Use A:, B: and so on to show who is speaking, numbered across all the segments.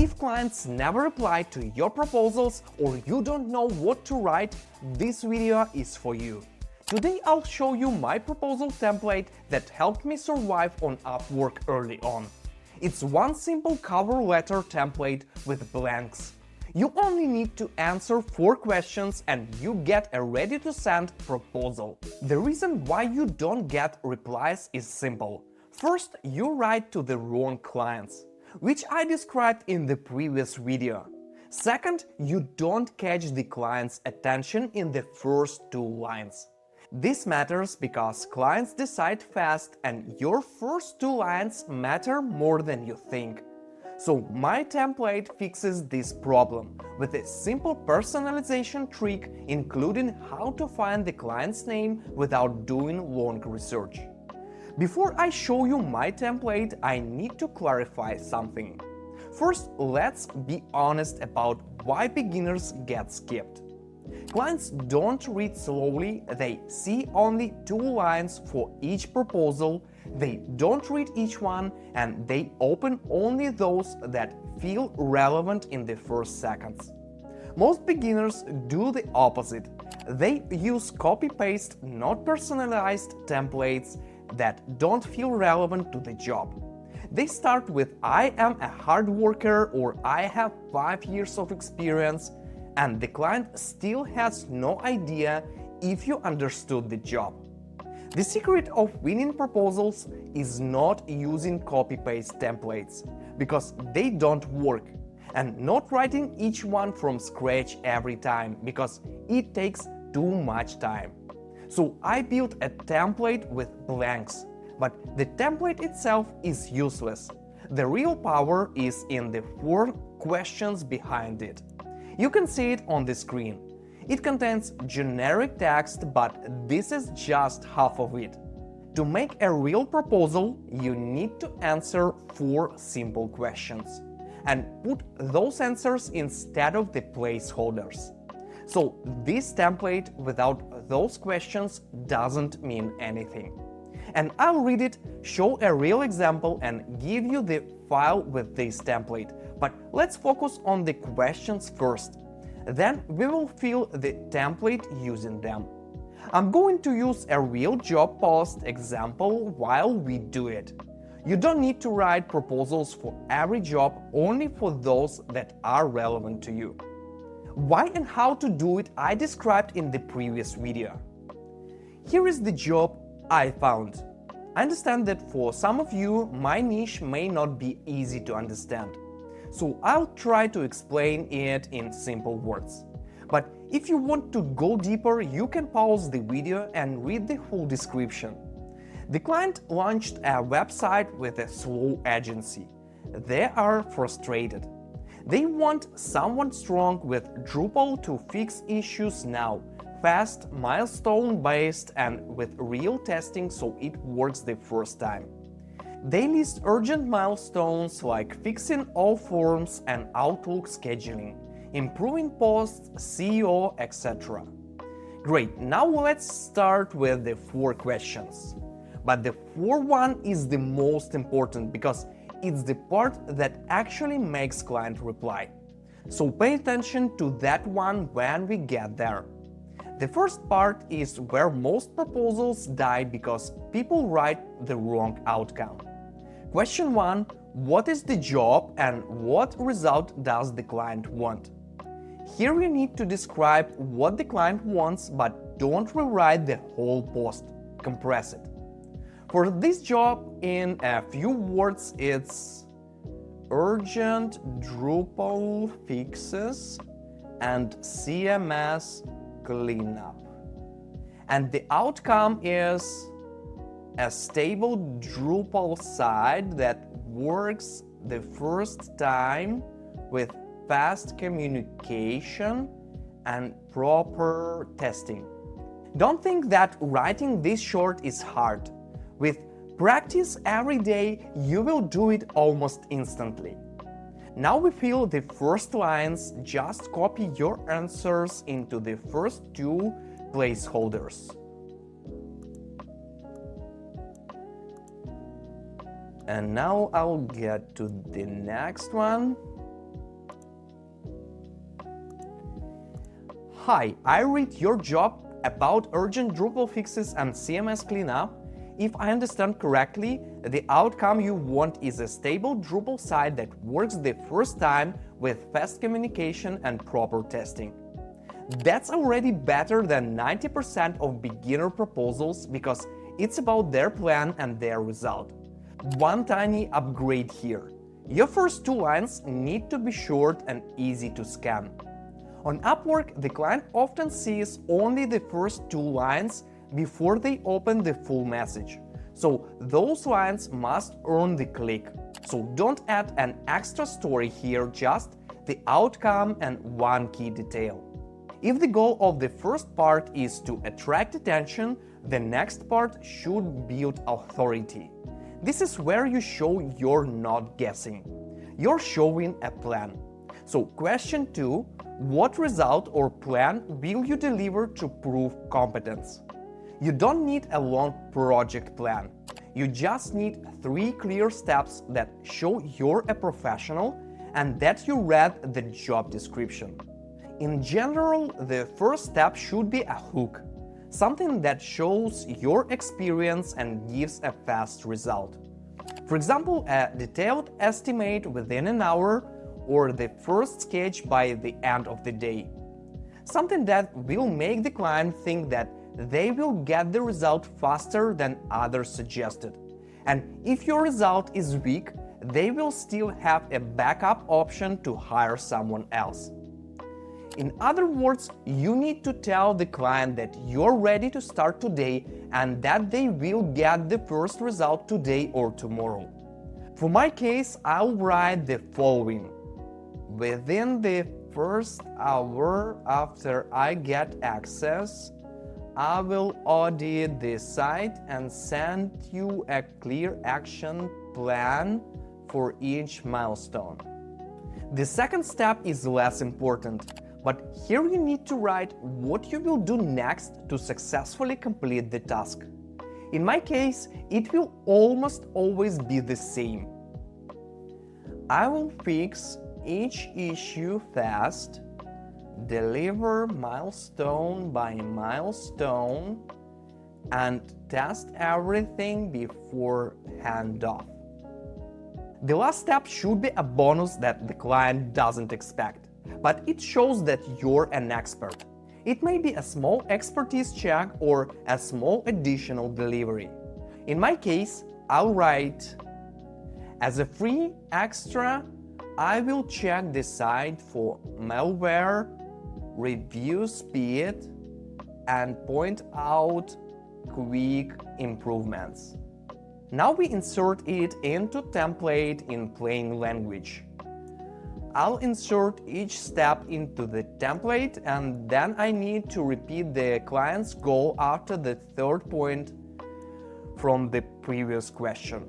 A: If clients never reply to your proposals or you don't know what to write, this video is for you. Today I'll show you my proposal template that helped me survive on Upwork early on. It's one simple cover letter template with blanks. You only need to answer 4 questions and you get a ready-to-send proposal. The reason why you don't get replies is simple. First, you write to the wrong clients, which I described in the previous video. Second, you don't catch the client's attention in the first 2 lines. This matters because clients decide fast and your first 2 lines matter more than you think. So my template fixes this problem with a simple personalization trick, including how to find the client's name without doing long research. Before I show you my template, I need to clarify something. First, let's be honest about why beginners get skipped. Clients don't read slowly, they see only 2 lines for each proposal, they don't read each one, and they open only those that feel relevant in the first seconds. Most beginners do the opposite. They use copy-paste, not personalized templates that don't feel relevant to the job. They start with "I am a hard worker" or "I have 5 years of experience," and the client still has no idea if you understood the job. The secret of winning proposals is not using copy-paste templates, because they don't work, and not writing each one from scratch every time, because it takes too much time. So I built a template with blanks, but the template itself is useless. The real power is in the 4 questions behind it. You can see it on the screen. It contains generic text, but this is just half of it. To make a real proposal, you need to answer 4 simple questions and put those answers instead of the placeholders. So this template without those questions doesn't mean anything. And I'll read it, show a real example, and give you the file with this template. But let's focus on the questions first. Then we will fill the template using them. I'm going to use a real job post example while we do it. You don't need to write proposals for every job, only for those that are relevant to you. Why and how to do it I described in the previous video. Here is the job I found. I understand that for some of you, my niche may not be easy to understand. So I'll try to explain it in simple words. But if you want to go deeper, you can pause the video and read the full description. The client launched a website with a slow agency. They are frustrated. They want someone strong with Drupal to fix issues now, fast, milestone-based, and with real testing so it works the first time. They list urgent milestones like fixing all forms and Outlook scheduling, improving posts, SEO, etc. Great, now let's start with the 4 questions. But the 4th one is the most important because it's the part that actually makes client reply. So pay attention to that one when we get there. The first part is where most proposals die because people write the wrong outcome. Question 1. What is the job and what result does the client want? Here you need to describe what the client wants, but don't rewrite the whole post. Compress it. For this job, in a few words, it's urgent Drupal fixes and CMS cleanup. And the outcome is a stable Drupal site that works the first time with fast communication and proper testing. Don't think that writing this short is hard. With practice every day, you will do it almost instantly. Now we fill the first lines, just copy your answers into the first 2 placeholders. And now I'll get to the next one. Hi, I read your job about urgent Drupal fixes and CMS cleanup. If I understand correctly, the outcome you want is a stable Drupal site that works the first time with fast communication and proper testing. That's already better than 90% of beginner proposals because it's about their plan and their result. One tiny upgrade here. Your first 2 lines need to be short and easy to scan. On Upwork, the client often sees only the first 2 lines before they open the full message. So those lines must earn the click. So don't add an extra story here, just the outcome and one key detail. If the goal of the first part is to attract attention, the next part should build authority. This is where you show you're not guessing. You're showing a plan. So question 2, what result or plan will you deliver to prove competence? You don't need a long project plan. You just need 3 clear steps that show you're a professional and that you read the job description. In general, the first step should be a hook, something that shows your experience and gives a fast result. For example, a detailed estimate within an hour or the first sketch by the end of the day. Something that will make the client think that they will get the result faster than others suggested. And if your result is weak, they will still have a backup option to hire someone else. In other words, you need to tell the client that you're ready to start today and that they will get the first result today or tomorrow. For my case, I'll write the following. Within the first hour after I get access, I will audit the site and send you a clear action plan for each milestone. The second step is less important, but here you need to write what you will do next to successfully complete the task. In my case, it will almost always be the same. I will fix each issue fast, deliver milestone by milestone, and test everything before handoff. The last step should be a bonus that the client doesn't expect, but it shows that you're an expert. It may be a small expertise check or a small additional delivery. In my case, I'll write, as a free extra, I will check the site for malware, review speed, and point out quick improvements. Now we insert it into template in plain language. I'll insert each step into the template and then I need to repeat the client's goal after the third point from the previous question.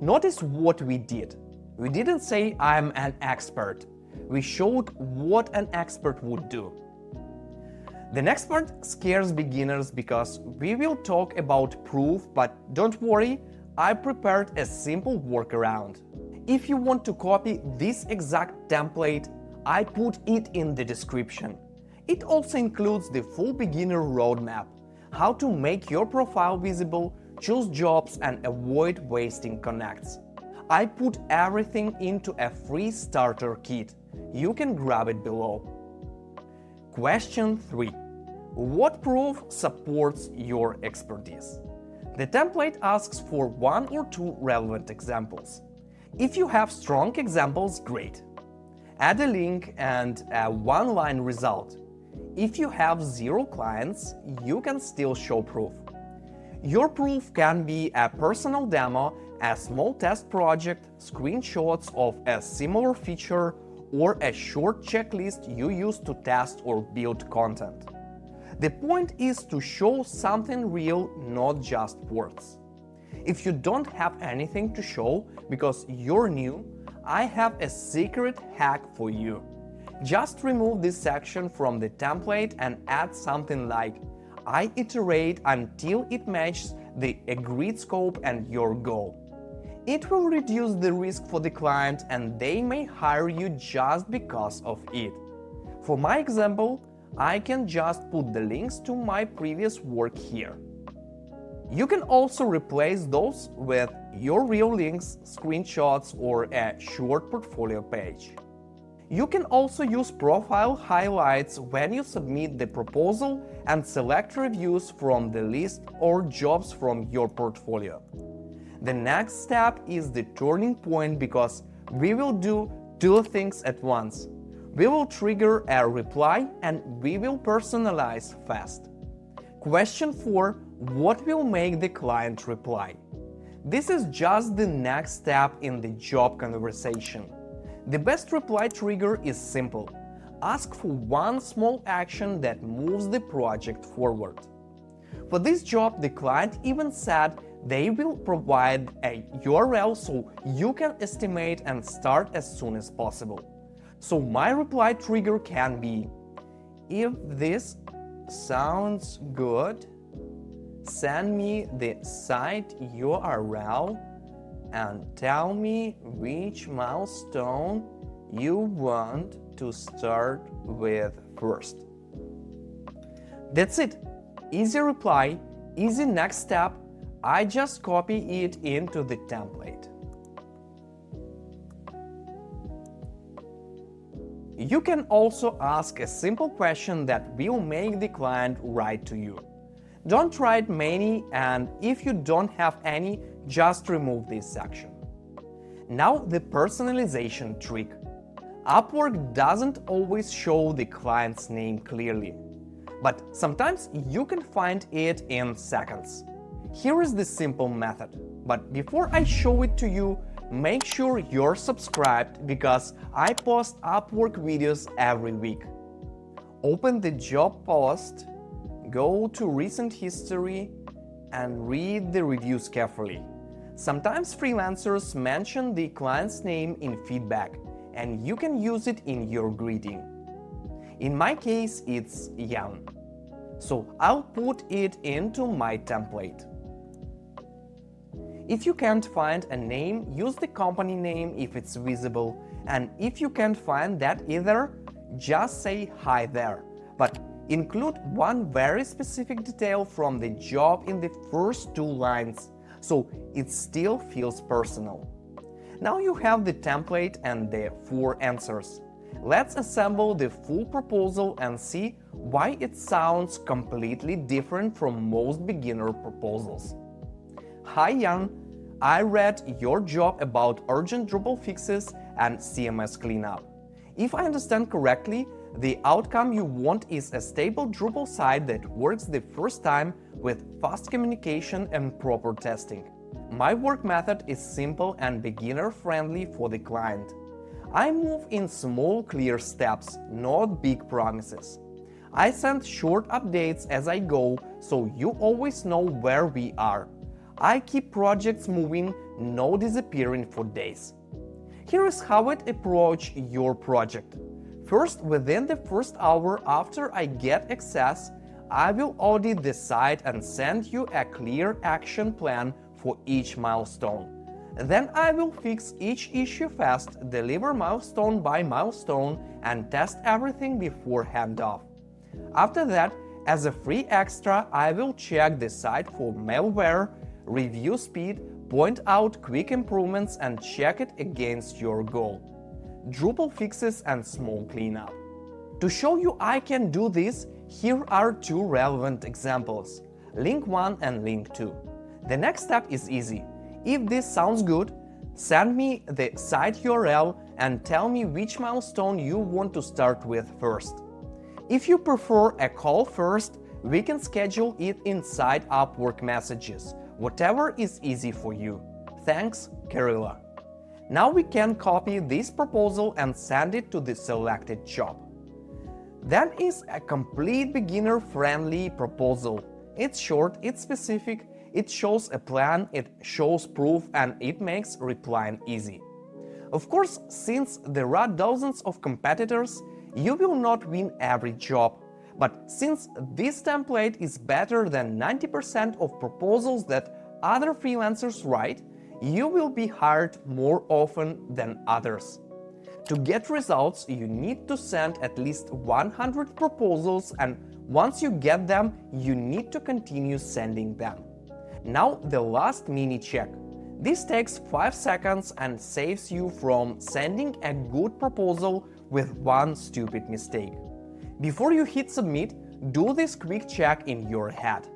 A: Notice what we did. We didn't say I'm an expert. We showed what an expert would do. The next part scares beginners because we will talk about proof, but don't worry, I prepared a simple workaround. If you want to copy this exact template, I put it in the description. It also includes the full beginner roadmap, how to make your profile visible, choose jobs and avoid wasting connects. I put everything into a free starter kit. You can grab it below. Question 3. What proof supports your expertise? The template asks for 1 or 2 relevant examples. If you have strong examples, great. Add a link and a 1-line result. If you have 0 clients, you can still show proof. Your proof can be a personal demo, a small test project, screenshots of a similar feature, or a short checklist you use to test or build content. The point is to show something real, not just words. If you don't have anything to show because you're new, I have a secret hack for you. Just remove this section from the template and add something like I iterate until it matches the agreed scope and your goal. It will reduce the risk for the client and they may hire you just because of it. For my example, I can just put the links to my previous work here. You can also replace those with your real links, screenshots, or a short portfolio page. You can also use profile highlights when you submit the proposal and select reviews from the list or jobs from your portfolio. The next step is the turning point because we will do two things at once. We will trigger a reply and we will personalize fast. Question 4. What will make the client reply? This is just the next step in the job conversation. The best reply trigger is simple. Ask for one small action that moves the project forward. For this job, the client even said they will provide a URL so you can estimate and start as soon as possible. So my reply trigger can be, if this sounds good, send me the site URL and tell me which milestone you want to start with first. That's it. Easy reply, easy next step. I just copy it into the template. You can also ask a simple question that will make the client write to you. Don't write many, and if you don't have any, just remove this section. Now the personalization trick. Upwork doesn't always show the client's name clearly, but sometimes you can find it in seconds. Here is the simple method, but before I show it to you, make sure you're subscribed because I post Upwork videos every week. Open the job post, go to recent history, and read the reviews carefully. Sometimes freelancers mention the client's name in feedback, and you can use it in your greeting. In my case, it's Jan. So I'll put it into my template. If you can't find a name, use the company name if it's visible, and if you can't find that either, just say hi there. But include one very specific detail from the job in the first 2 lines, so it still feels personal. Now you have the template and the 4 answers. Let's assemble the full proposal and see why it sounds completely different from most beginner proposals. Hi Jan, I read your job about urgent Drupal fixes and CMS cleanup. If I understand correctly, the outcome you want is a stable Drupal site that works the first time with fast communication and proper testing. My work method is simple and beginner-friendly for the client. I move in small, clear steps, not big promises. I send short updates as I go, so you always know where we are. I keep projects moving, no disappearing for days. Here is how I approach your project. First, within the first hour after I get access, I will audit the site and send you a clear action plan for each milestone. Then I will fix each issue fast, deliver milestone by milestone, and test everything before handoff. After that, as a free extra, I will check the site for malware, review speed, point out quick improvements, and check it against your goal: Drupal fixes and small cleanup. To show you I can do this, here are 2 relevant examples, link 1 and link 2. The next step is easy. If this sounds good, send me the site URL and tell me which milestone you want to start with first. If you prefer a call first, we can schedule it inside Upwork messages, whatever is easy for you. Thanks, Karila. Now we can copy this proposal and send it to the selected job. Then is a complete beginner-friendly proposal. It's short, it's specific, it shows a plan, it shows proof, and it makes replying easy. Of course, since there are dozens of competitors, you will not win every job, But since this template is better than 90% of proposals that other freelancers write, you will be hired more often than others. To get results, you need to send at least 100 proposals, and once you get them, you need to continue sending them. Now the last mini check. This takes 5 seconds and saves you from sending a good proposal with one stupid mistake. Before you hit submit, do this quick check in your head.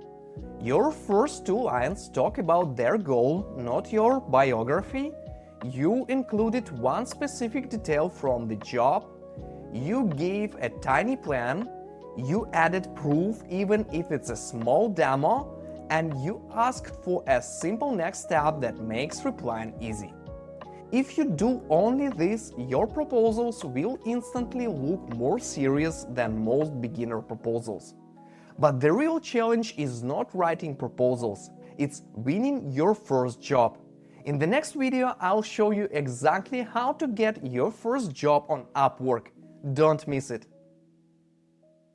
A: Your first 2 lines talk about their goal, not your biography. You included one specific detail from the job. You gave a tiny plan. You added proof even if it's a small demo. And you asked for a simple next step that makes replying easy. If you do only this, your proposals will instantly look more serious than most beginner proposals. But the real challenge is not writing proposals, it's winning your first job. In the next video, I'll show you exactly how to get your first job on Upwork. Don't miss it.